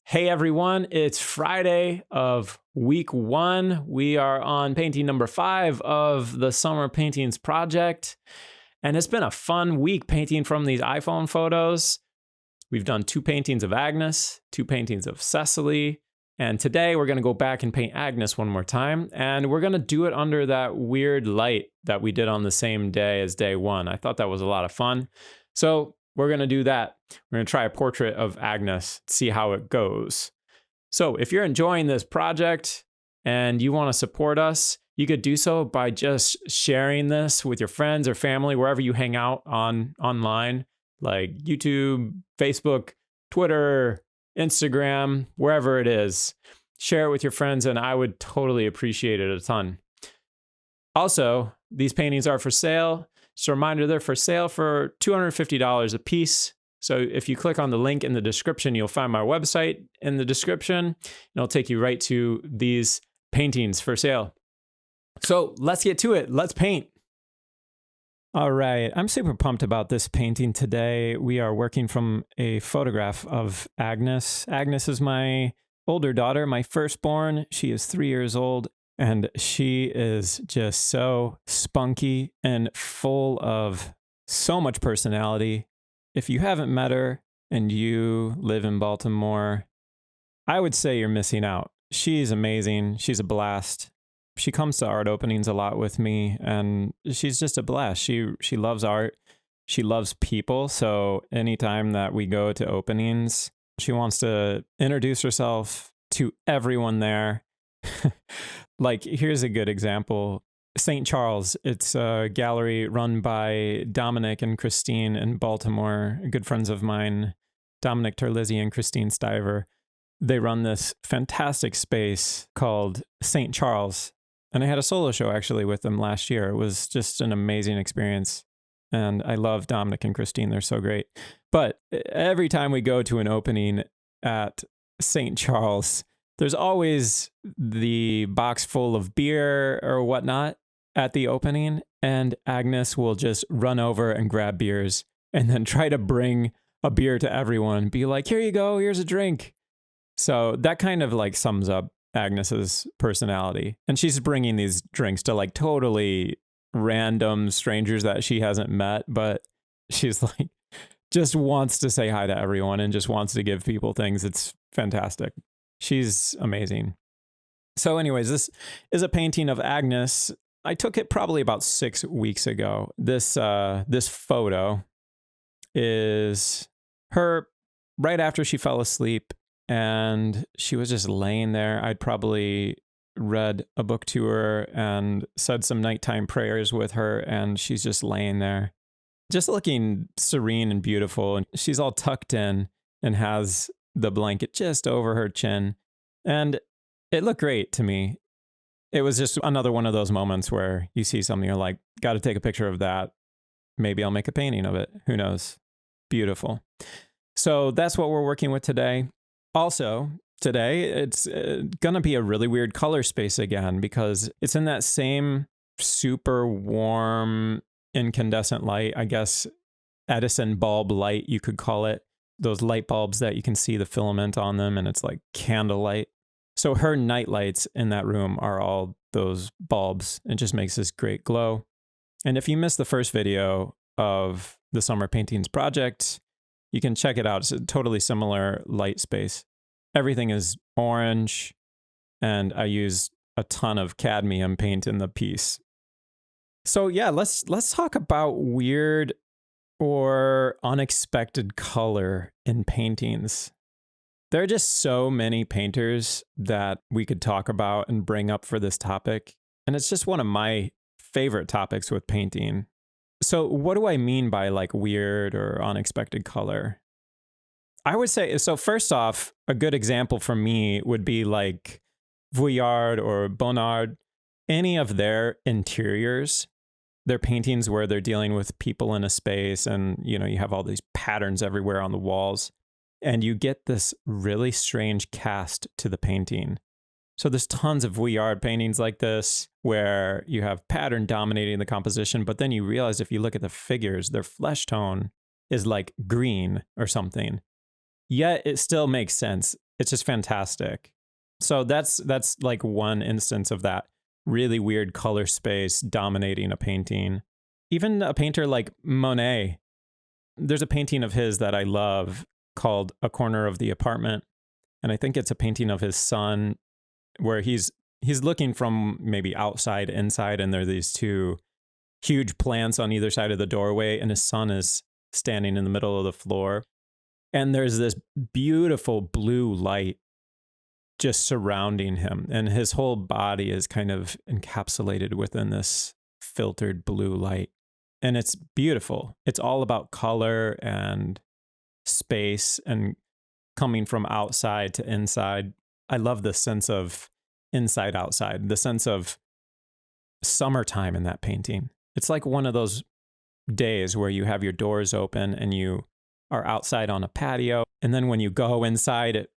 Hey everyone, it's Friday of week 1. We are on painting number 5 of the Summer Paintings project. And it's been a fun week painting from these iPhone photos. We've done 2 paintings of Agnes, 2 paintings of Cecily. And today we're going to go back and paint Agnes one more time. And we're going to do it under that weird light that we did on the same day as day 1. I thought that was a lot of fun. So we're going to do that. We're going to try a portrait of Agnes, see how it goes. So if you're enjoying this project and you want to support us, you could do so by just sharing this with your friends or family, wherever you hang out online, like YouTube, Facebook, Twitter, Instagram, wherever it is. Share it with your friends and I would totally appreciate it a ton. Also, these paintings are for sale. Just a reminder, they're for sale for $250 a piece. So if you click on the link in the description, you'll find my website in the description, and it'll take you right to these paintings for sale. So let's get to it. Let's paint. All right, I'm super pumped about this painting today. We are working from a photograph of Agnes. Agnes is my older daughter, my firstborn. She is 3 years old. And she is just so spunky and full of so much personality. If you haven't met her and you live in Baltimore, I would say you're missing out. She's amazing. She's a blast. She comes to art openings a lot with me, and she's just a blast. She loves art. She loves people. So anytime that we go to openings, she wants to introduce herself to everyone there. Like, here's a good example. St. Charles, it's a gallery run by Dominic and Christine in Baltimore, good friends of mine, Dominic Terlizzi and Christine Stiver. They run this fantastic space called St. Charles. And I had a solo show actually with them last year. It was just an amazing experience. And I love Dominic and Christine. They're so great. But every time we go to an opening at St. Charles, there's always the box full of beer or whatnot at the opening, and Agnes will just run over and grab beers and then try to bring a beer to everyone, be like, here you go, here's a drink. So that kind of like sums up Agnes's personality. And she's bringing these drinks to like totally random strangers that she hasn't met, but she's like, just wants to say hi to everyone and just wants to give people things. It's fantastic. She's amazing. So anyways, this is a painting of Agnes. I took it probably about 6 weeks ago. This photo is her right after she fell asleep, and she was just laying there. I'd probably read a book to her and said some nighttime prayers with her, and she's just laying there, just looking serene and beautiful. And she's all tucked in and has the blanket just over her chin, and it looked great to me. It was just another one of those moments where you see something, you're like, got to take a picture of that. Maybe I'll make a painting of it. Who knows? Beautiful. So that's what we're working with today. Also, today, it's going to be a really weird color space again, because it's in that same super warm incandescent light, I guess Edison bulb light, you could call it. Those light bulbs that you can see the filament on them, and it's like candlelight. So her night lights in that room are all those bulbs. It just makes this great glow. And if you missed the first video of the Summer Paintings project, you can check it out. It's a totally similar light space. Everything is orange, and I used a ton of cadmium paint in the piece. So yeah, let's talk about weird or unexpected color in paintings. There are just so many painters that we could talk about and bring up for this topic, and it's just one of my favorite topics with painting. So what do I mean by like weird or unexpected color? I would say, so first off, a good example for me would be like Vuillard or Bonnard, any of their interiors. Their paintings where they're dealing with people in a space, and you have all these patterns everywhere on the walls, and you get this really strange cast to the painting. So there's tons of Vuillard paintings like this where you have pattern dominating the composition, but then you realize if you look at the figures, their flesh tone is like green or something. Yet it still makes sense. It's just fantastic. So that's like one instance of that really weird color space dominating a painting. Even a painter like Monet, there's a painting of his that I love called A Corner of the Apartment. And I think it's a painting of his son where he's looking from maybe outside, inside, and there are these two huge plants on either side of the doorway, and his son is standing in the middle of the floor. And there's this beautiful blue light just surrounding him, and his whole body is kind of encapsulated within this filtered blue light. And it's beautiful. It's all about color and space and coming from outside to inside. I love the sense of inside outside, the sense of summertime in that painting. It's like one of those days where you have your doors open and you are outside on a patio, and then when you go inside, it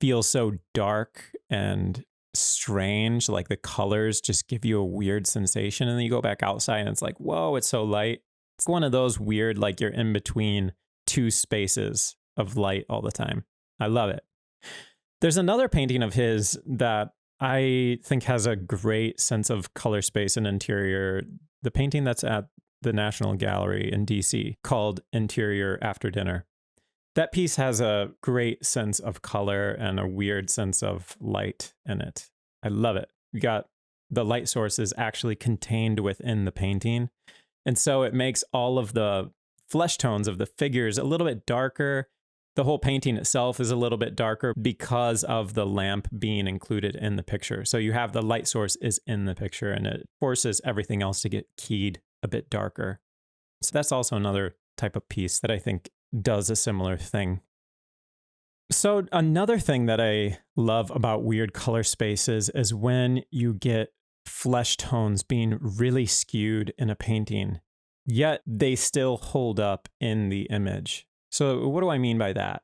feels so dark and strange. Like the colors just give you a weird sensation, and then you go back outside and it's like, whoa, it's so light. It's one of those weird, like you're in between two spaces of light all the time. I love it. There's another painting of his that I think has a great sense of color space and interior. The painting that's at the National Gallery in DC called Interior After Dinner. That piece has a great sense of color and a weird sense of light in it. I love it. You got the light source is actually contained within the painting. And so it makes all of the flesh tones of the figures a little bit darker. The whole painting itself is a little bit darker because of the lamp being included in the picture. So you have the light source is in the picture, and it forces everything else to get keyed a bit darker. So that's also another type of piece that I think does a similar thing. So another thing that I love about weird color spaces is when you get flesh tones being really skewed in a painting, yet they still hold up in the image. So what do I mean by that?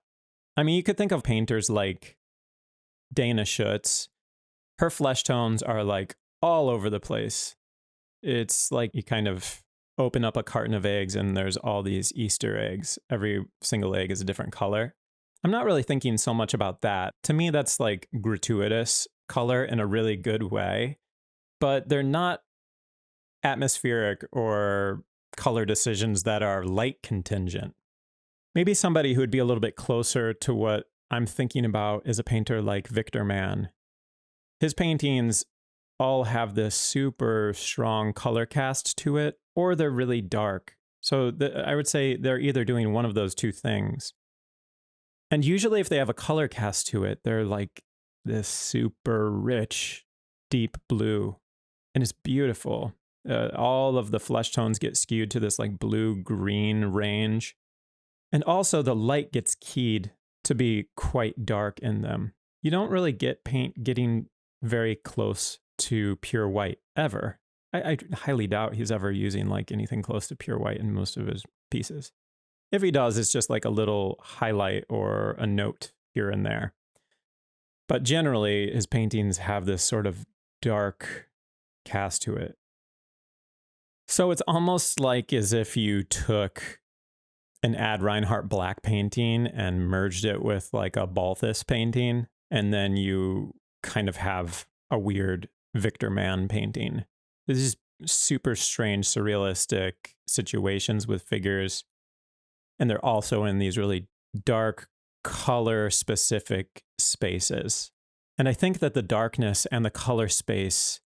I mean, you could think of painters like Dana Schutz. Her flesh tones are like all over the place. It's like you kind of open up a carton of eggs and there's all these Easter eggs. Every single egg is a different color. I'm not really thinking so much about that. To me, that's like gratuitous color in a really good way, but they're not atmospheric or color decisions that are light contingent. Maybe somebody who would be a little bit closer to what I'm thinking about is a painter like Victor Mann. His paintings all have this super strong color cast to it, or they're really dark. So I would say they're either doing one of those two things. And usually if they have a color cast to it, they're like this super rich, deep blue. And it's beautiful. All of the flesh tones get skewed to this like blue-green range. And also the light gets keyed to be quite dark in them. You don't really get paint getting very close to pure white ever. I highly doubt he's ever using like anything close to pure white in most of his pieces. If he does, it's just like a little highlight or a note here and there. But generally, his paintings have this sort of dark cast to it. So it's almost like as if you took an Ad Reinhardt black painting and merged it with like a Balthus painting, and then you kind of have a weird Victor Mann painting. This is super strange, surrealistic situations with figures, and they're also in these really dark, color-specific spaces. And I think that the darkness and the color space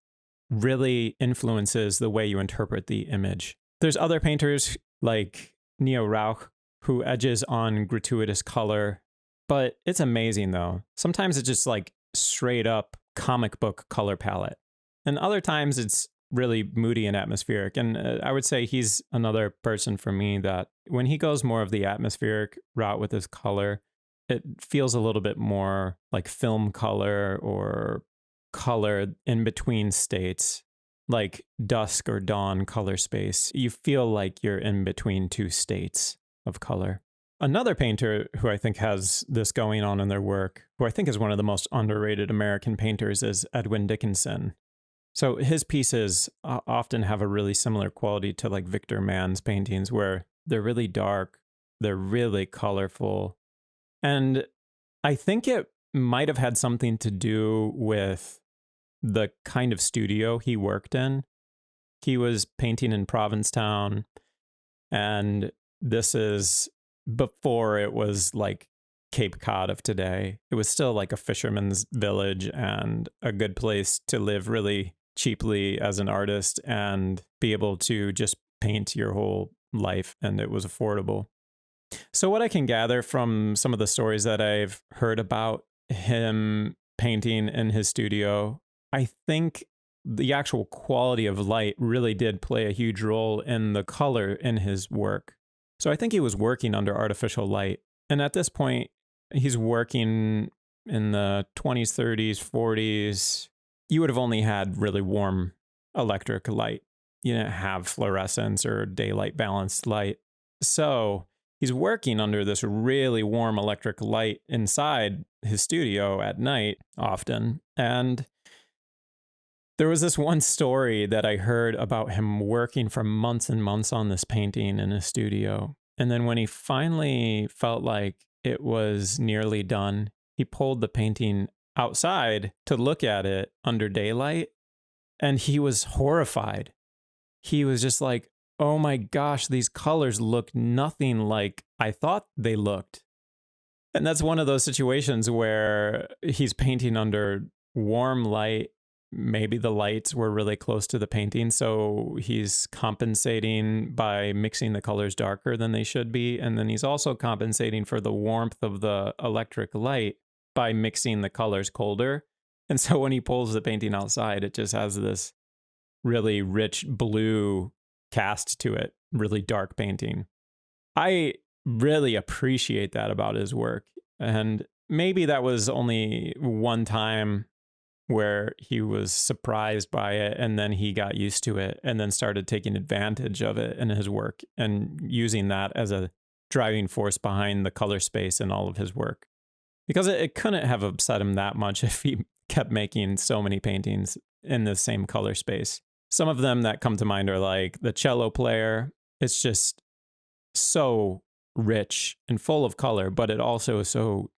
really influences the way you interpret the image. There's other painters like Neo Rauch who edges on gratuitous color, but it's amazing though. Sometimes it's just like straight up comic book color palette. And other times it's really moody and atmospheric. And I would say he's another person for me that when he goes more of the atmospheric route with his color, it feels a little bit more like film color or color in between states, like dusk or dawn color space. You feel like you're in between two states of color. Another painter who I think has this going on in their work, who I think is one of the most underrated American painters, is Edwin Dickinson. So his pieces often have a really similar quality to like Victor Mann's paintings, where they're really dark, they're really colorful. And I think it might have had something to do with the kind of studio he worked in. He was painting in Provincetown, and this is before it was like Cape Cod of today. It was still like a fisherman's village and a good place to live really cheaply as an artist and be able to just paint your whole life, and it was affordable. So what I can gather from some of the stories that I've heard about him painting in his studio, I think the actual quality of light really did play a huge role in the color in his work. So I think he was working under artificial light. And at this point, he's working in the 20s, 30s, 40s. You would have only had really warm electric light. You didn't have fluorescence or daylight balanced light. So he's working under this really warm electric light inside his studio at night often. And there was this one story that I heard about him working for months and months on this painting in his studio. And then when he finally felt like it was nearly done, he pulled the painting outside to look at it under daylight. And he was horrified. He was just like, oh my gosh, these colors look nothing like I thought they looked. And that's one of those situations where he's painting under warm light. Maybe the lights were really close to the painting, so he's compensating by mixing the colors darker than they should be. And then he's also compensating for the warmth of the electric light by mixing the colors colder. And so when he pulls the painting outside, it just has this really rich blue cast to it, really dark painting. I really appreciate that about his work. And maybe that was only one time where he was surprised by it, and then he got used to it and then started taking advantage of it in his work and using that as a driving force behind the color space in all of his work. Because it couldn't have upset him that much if he kept making so many paintings in the same color space. Some of them that come to mind are like the cello player. It's just so rich and full of color, but it also is so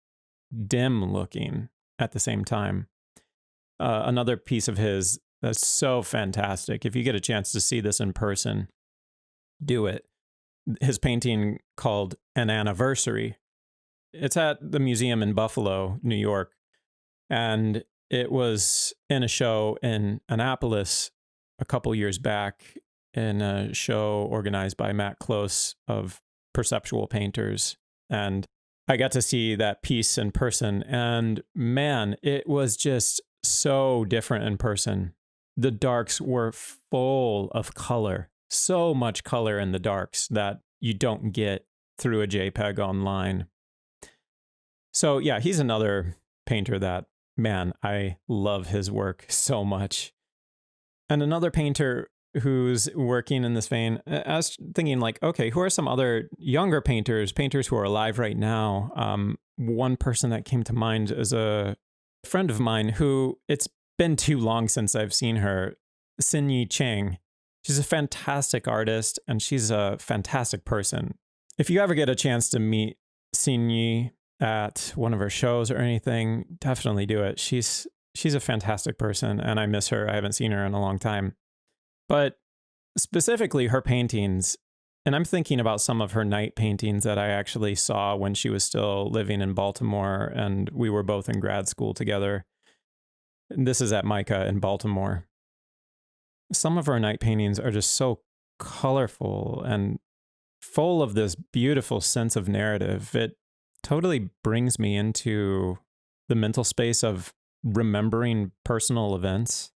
dim looking at the same time. Another piece of his that's so fantastic. If you get a chance to see this in person, do it. His painting called An Anniversary. It's at the museum in Buffalo, New York. And it was in a show in Annapolis a couple years back, in a show organized by Matt Close of Perceptual Painters. And I got to see that piece in person. And man, it was just so different in person. The darks were full of color, so much color in the darks that you don't get through a JPEG online. So yeah, he's another painter that, man, I love his work so much. And another painter who's working in this vein, I was thinking like, okay, who are some other younger painters who are alive right now? One person that came to mind is a friend of mine who, it's been too long since I've seen her, Xinyi Cheng. She's a fantastic artist and she's a fantastic person. If you ever get a chance to meet Xinyi at one of her shows or anything, definitely do it. She's a fantastic person and I miss her. I haven't seen her in a long time. But specifically her paintings, and I'm thinking about some of her night paintings that I actually saw when she was still living in Baltimore and we were both in grad school together. And this is at MICA in Baltimore. Some of her night paintings are just so colorful and full of this beautiful sense of narrative. It totally brings me into the mental space of remembering personal events,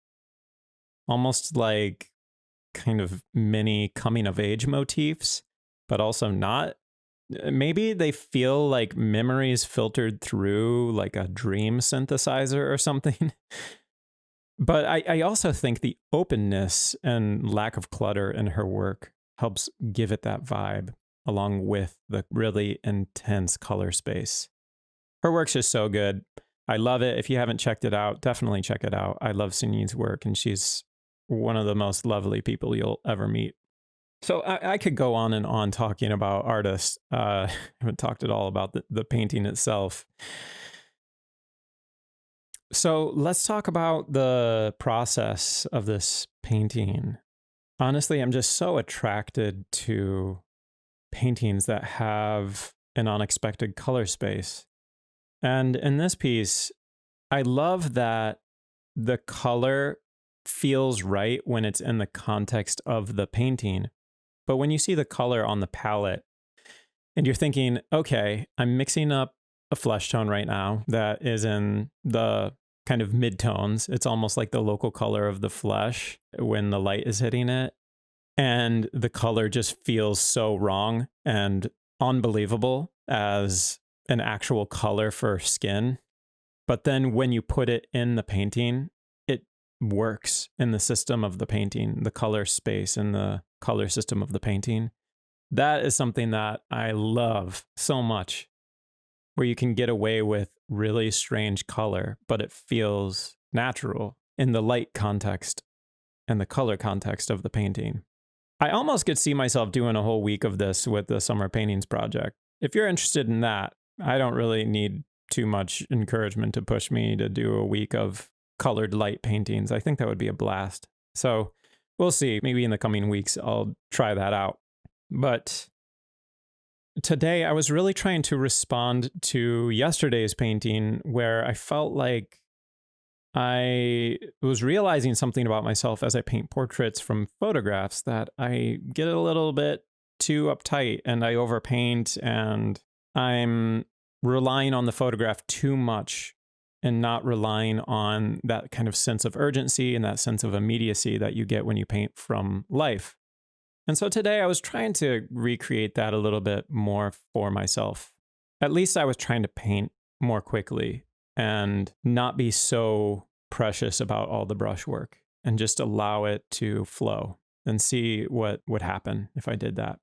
almost like kind of mini coming of age motifs, but also not. Maybe they feel like memories filtered through like a dream synthesizer or something. But I also think the openness and lack of clutter in her work helps give it that vibe, along with the really intense color space. Her work's just so good. I love it. If you haven't checked it out, definitely check it out. I love Xinyi's work, and she's one of the most lovely people you'll ever meet. So I could go on and on talking about artists. I haven't talked at all about the painting itself. So let's talk about the process of this painting. Honestly, I'm just so attracted to paintings that have an unexpected color space. And in this piece, I love that the color feels right when it's in the context of the painting. But when you see the color on the palette and you're thinking, okay, I'm mixing up a flesh tone right now that is in the kind of mid-tones. It's almost like the local color of the flesh when the light is hitting it. And the color just feels so wrong and unbelievable as an actual color for skin. But then when you put it in the painting, it works in the system of the painting, the color space and the color system of the painting. That is something that I love so much, where you can get away with really strange color, but it feels natural in the light context and the color context of the painting. I almost could see myself doing a whole week of this with the Summer Paintings Project. If you're interested in that, I don't really need too much encouragement to push me to do a week of colored light paintings. I think that would be a blast. So we'll see. Maybe in the coming weeks, I'll try that out. But today, I was really trying to respond to yesterday's painting where I felt like I was realizing something about myself as I paint portraits from photographs, that I get a little bit too uptight and I overpaint and I'm relying on the photograph too much and not relying on that kind of sense of urgency and that sense of immediacy that you get when you paint from life. And so today I was trying to recreate that a little bit more for myself. At least I was trying to paint more quickly and not be so precious about all the brushwork and just allow it to flow and see what would happen if I did that.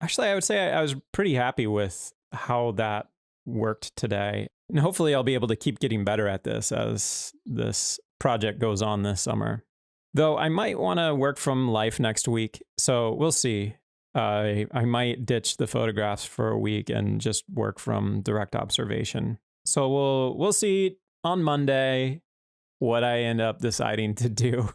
Actually, I would say I was pretty happy with how that worked today. And hopefully I'll be able to keep getting better at this as this project goes on this summer. Though I might want to work from life next week, so we'll see. I might ditch the photographs for a week and just work from direct observation. So we'll see on Monday what I end up deciding to do.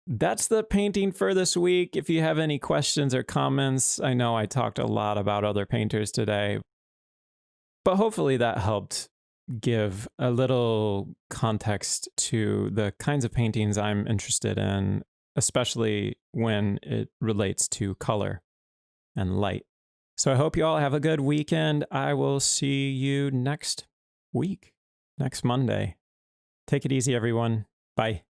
That's the painting for this week. If you have any questions or comments, I know I talked a lot about other painters today, but hopefully that helped give a little context to the kinds of paintings I'm interested in, especially when it relates to color and light. So I hope you all have a good weekend. I will see you next week, next Monday. Take it easy, everyone. Bye.